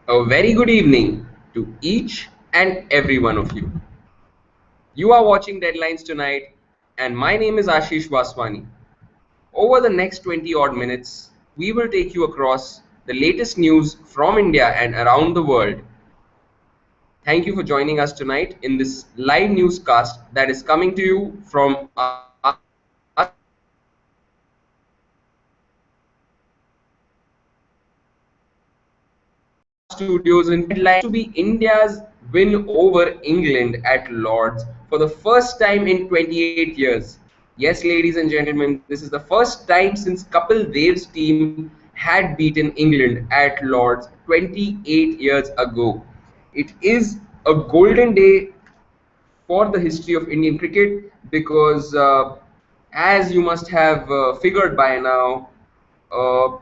A very good evening to each and every one of you. You are watching Deadlines tonight, and my name is Ashish Vaswani. Over the next 20 odd minutes, we will take you across the latest news from India and around the world. Thank you for joining us tonight in this live newscast that is coming to you from our studios in Newscast. Headlines to be India's win over England at Lord's for the first time in 28 years. Yes, ladies and gentlemen, this is the first time since Kapil Dev's team had beaten England at Lord's 28 years ago. It is a golden day for the history of Indian cricket because, as you must have figured by now, uh,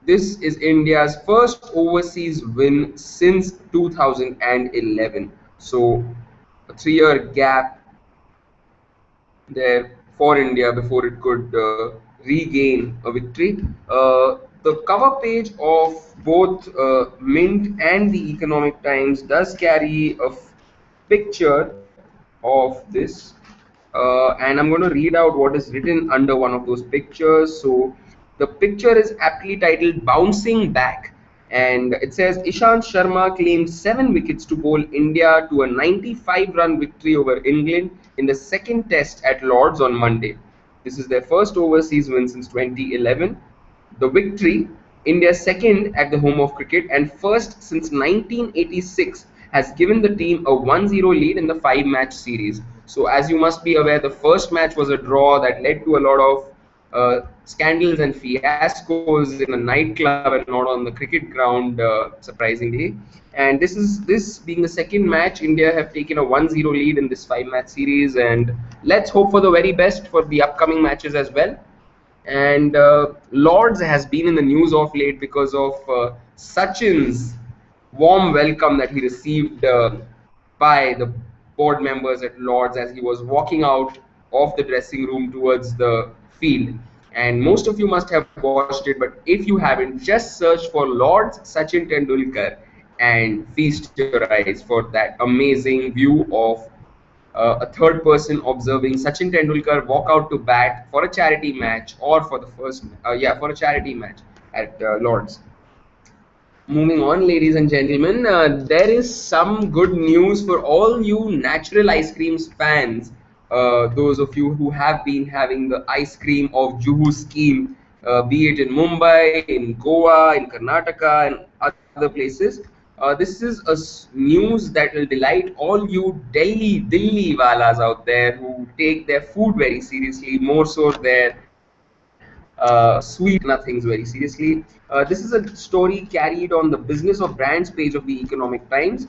this is India's first overseas win since 2011. So, a 3 year gap there for India before it could regain a victory. The cover page of both Mint and the Economic Times does carry a picture of this, and I'm going to read out what is written under one of those pictures. So the picture is aptly titled Bouncing Back, and it says Ishant Sharma claimed 7 wickets to bowl India to a 95-run victory over England in the second test at Lord's on Monday. This is their first overseas win since 2011. The victory, India's second at the home of cricket and first since 1986, has given the team a 1-0 lead in the 5 match series. So, as you must be aware, the first match was a draw that led to a lot of scandals and fiascos in a nightclub and not on the cricket ground, surprisingly. And this being the second match, India have taken a 1-0 lead in this 5 match series, and let's hope for the very best for the upcoming matches as well. And Lords has been in the news of late because of Sachin's warm welcome that he received by the board members at Lords as he was walking out of the dressing room towards the field. And most of you must have watched it, but if you haven't, just search for Lords Sachin Tendulkar and feast your eyes for that amazing view of a third person observing Sachin Tendulkar walk out to bat for a charity match or for the for a charity match at Lords. Moving on, ladies and gentlemen, there is some good news for all you natural ice creams fans. Those of you who have been having the ice cream of Juhu scheme, be it in Mumbai, in Goa, in Karnataka, and other places. This is news that will delight all you Delhi walas out there who take their food very seriously, more so their sweet nothings very seriously. This is a story carried on the Business of Brands page of the Economic Times,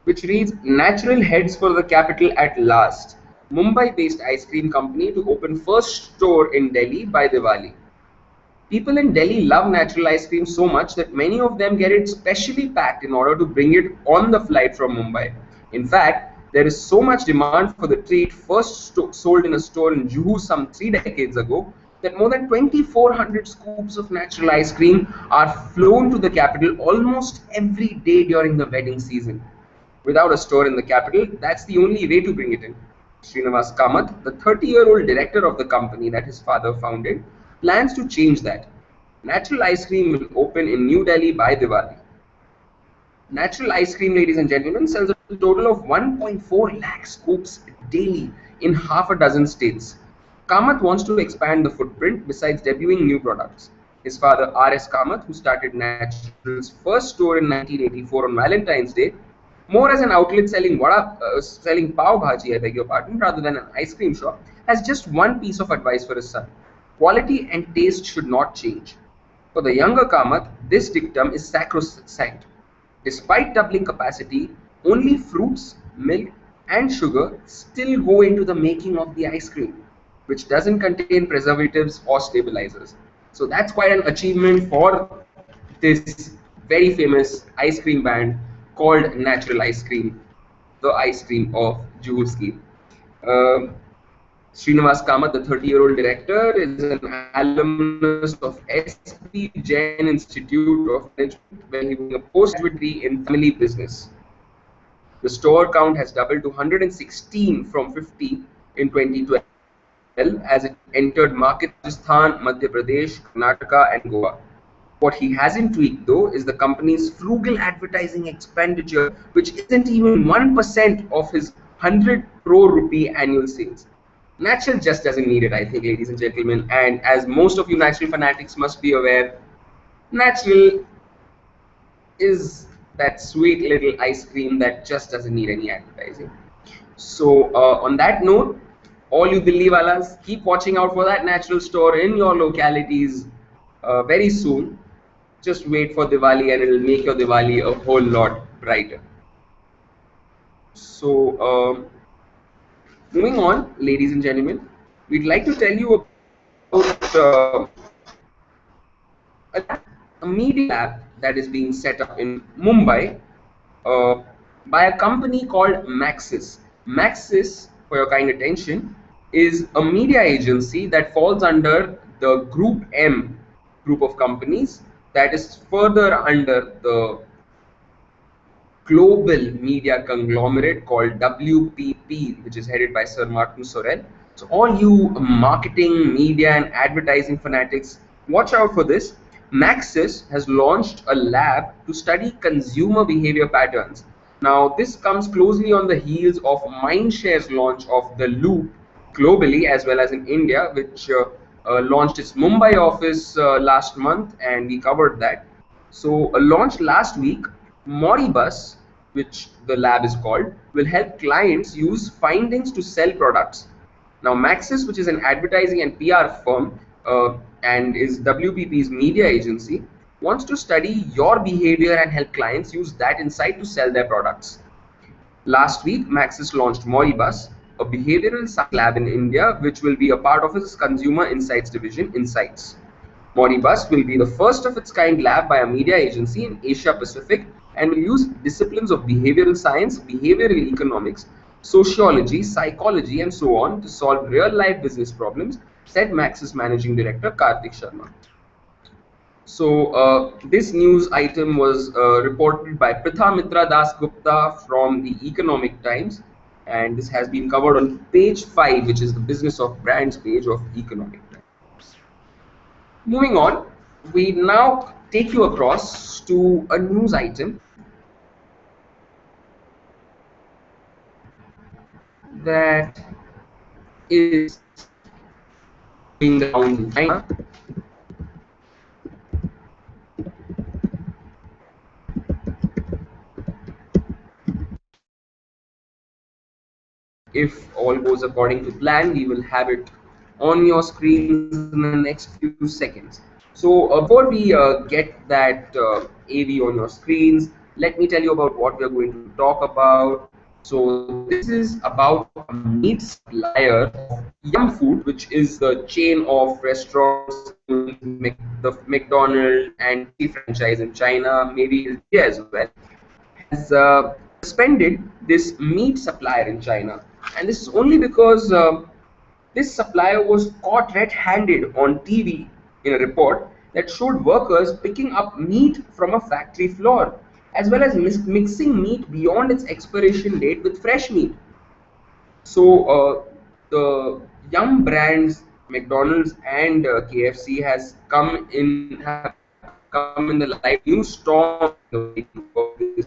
which reads Natural heads for the capital at last. Mumbai based ice cream company to open first store in Delhi by Diwali. People in Delhi love natural ice cream so much that many of them get it specially packed in order to bring it on the flight from Mumbai. In fact, there is so much demand for the treat first sold in a store in Juhu some 3 decades ago that more than 2,400 scoops of natural ice cream are flown to the capital almost every day during the wedding season. Without a store in the capital, that's the only way to bring it in. Srinivas Kamath, the 30-year-old director of the company that his father founded, plans to change that. Natural ice cream will open in New Delhi by Diwali. Natural ice cream, ladies and gentlemen, sells a total of 1.4 lakh scoops daily in half a dozen states. Kamath wants to expand the footprint besides debuting new products. His father, R.S. Kamath, who started Natural's first store in 1984 on Valentine's Day, more as an outlet selling pav bhaji, I beg your pardon, rather than an ice cream shop, has just one piece of advice for his son. Quality and taste should not change. For the younger Kamath, this dictum is sacrosanct. Despite doubling capacity, only fruits, milk, and sugar still go into the making of the ice cream, which doesn't contain preservatives or stabilizers. So that's quite an achievement for this very famous ice cream brand called Natural Ice Cream, the ice cream of Juhu scheme. Um Srinivas Kamath, the 30-year-old director, is an alumnus of SP Jain Institute of Management, where he was doing a postgraduate degree in family business. The store count has doubled to 116 from 50 in 2012 as it entered markets like Rajasthan, Madhya Pradesh, Karnataka, and Goa. What he hasn't tweaked though is the company's frugal advertising expenditure, which isn't even 1% of his 100 crore rupee annual sales. Natural just doesn't need it, I think, ladies and gentlemen. And as most of you natural fanatics must be aware, natural is that sweet little ice cream that just doesn't need any advertising. So, on that note, all you Dilli walas, keep watching out for that natural store in your localities very soon. Just wait for Diwali and it'll make your Diwali a whole lot brighter. So, moving on, ladies and gentlemen, we'd like to tell you about a media lab that is being set up in Mumbai uh, by a company called Maxis. Maxis, for your kind attention, is a media agency that falls under the Group M group of companies that is further under the global media conglomerate called WPP, which is headed by Sir Martin Sorrell. So, all you marketing, media, and advertising fanatics, watch out for this. Maxis has launched a lab to study consumer behavior patterns. Now, this comes closely on the heels of Mindshare's launch of the Loop globally as well as in India, which launched its Mumbai office last month, and we covered that. So, launched last week, Moribus, which the lab is called, will help clients use findings to sell products. Now, Maxis, which is an advertising and PR firm and is WPP's media agency, wants to study your behavior and help clients use that insight to sell their products. Last week, Maxis launched Moribus, a behavioral science lab in India, which will be a part of its consumer insights division, Insights. Moribus will be the first of its kind lab by a media agency in Asia Pacific and will use disciplines of behavioral science, behavioral economics, sociology, psychology, and so on to solve real life business problems, said Maxis Managing Director Karthik Sharma. So, this news item was reported by Pritha Mitra Das Gupta from the Economic Times, and this has been covered on page 5, which is the business of brands page of Economic Times. Moving on, we now take you across to a news item that is going the round in China. If all goes according to plan, we will have it on your screens in the next few seconds. So before we get that AV on your screens, let me tell you about what we are going to talk about. So this is about a meat supplier of Yum Food, which is the chain of restaurants, the McDonald and franchise in China, maybe India as well, has suspended this meat supplier in China. And this is only because this supplier was caught red-handed on TV in a report that showed workers picking up meat from a factory floor, as well as mixing meat beyond its expiration date with fresh meat. So the Yum brands, McDonald's and KFC has have come in the light of a new storm in the wake of this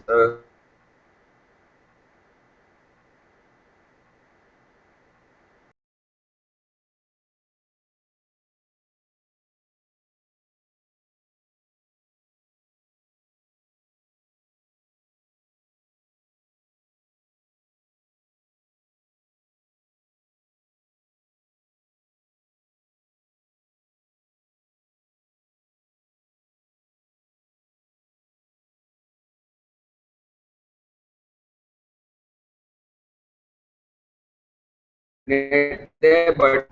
there, but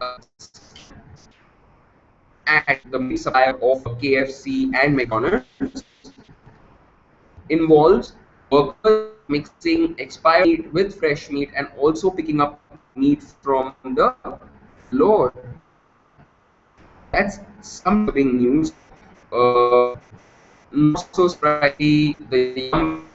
at the meat supplier of KFC and McDonald's involves workers mixing expired meat with fresh meat and also picking up meat from the Lord, that's some disturbing news. Uh, Not so surprisingly, the young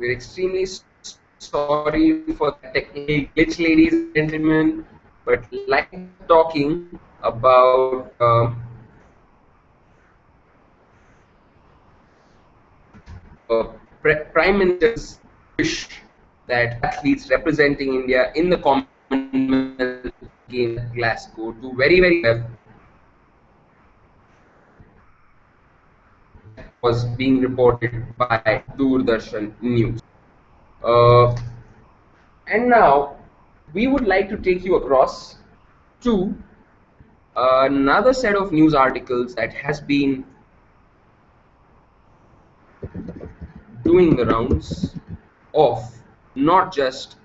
we're extremely sorry for that technical glitch, ladies and gentlemen. But like talking about uh, Prime Minister's wish that athletes representing India in the Commonwealth Games at Glasgow do very, very well was being reported by Doordarshan News. Uh, and now we would like to take you across to another set of news articles that has been doing the rounds of not just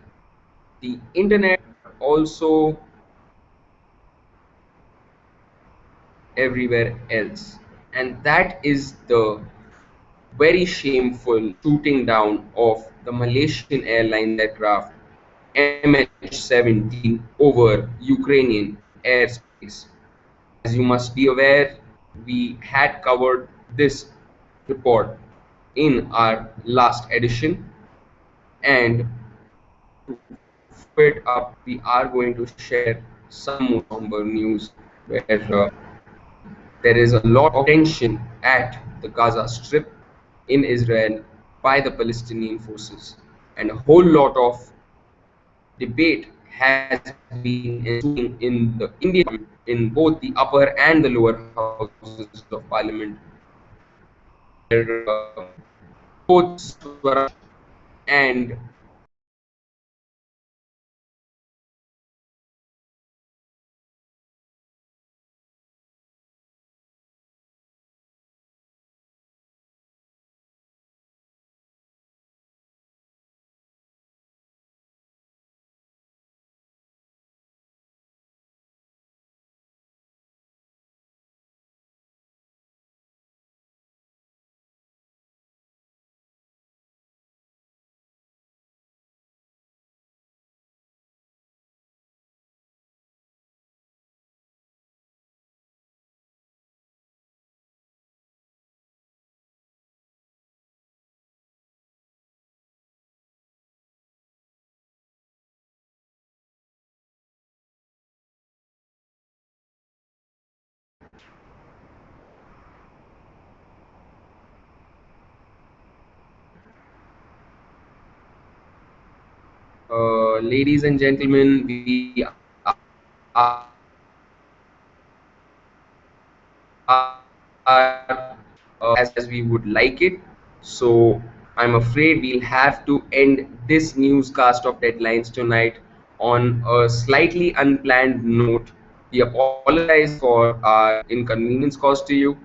the internet also everywhere else. And that is the very shameful shooting down of the Malaysian Airlines aircraft MH17 over Ukrainian airspace. As you must be aware, we had covered this report in our last edition, and to follow it up, we are going to share some more somber news where there is a lot of tension at the Gaza Strip in Israel by the Palestinian forces, and a whole lot of debate has been ensuing in the Indian Parliament, in both the upper and the lower houses of Parliament, where both Swaraj and ladies and gentlemen, we are as we would like it. So I'm afraid we'll have to end this newscast of deadlines tonight on a slightly unplanned note. We apologize for our inconvenience caused to you,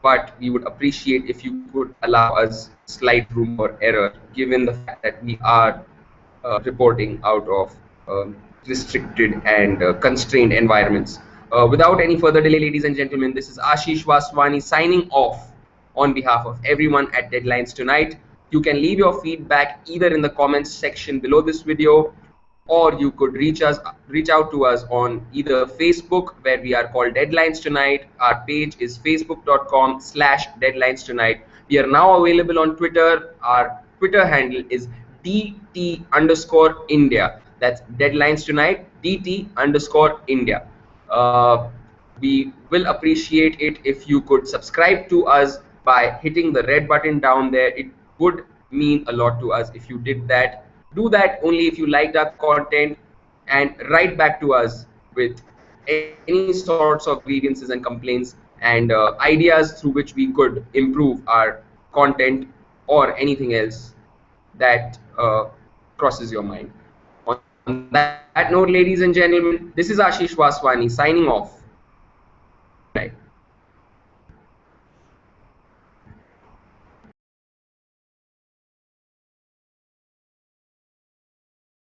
but we would appreciate if you could allow us slight room for error, given the fact that we are reporting out of restricted and constrained environments. Without any further delay, ladies and gentlemen, this is Ashish Vaswani signing off on behalf of everyone at Deadlines Tonight. You can leave your feedback either in the comments section below this video, or you could reach out to us on either Facebook, where we are called Deadlines Tonight. Our page is facebook.com/deadlines tonight. We are now available on Twitter. Our Twitter handle is DT_India. That's Deadlines Tonight, DT_India. Uh, we will appreciate it if you could subscribe to us by hitting the red button down there. It would mean a lot to us if you did that. Do that only if you liked our content, and write back to us with any sorts of grievances and complaints and ideas through which we could improve our content or anything else that crosses your mind. On that note, ladies and gentlemen, this is Ashish Vaswani signing off. Good night.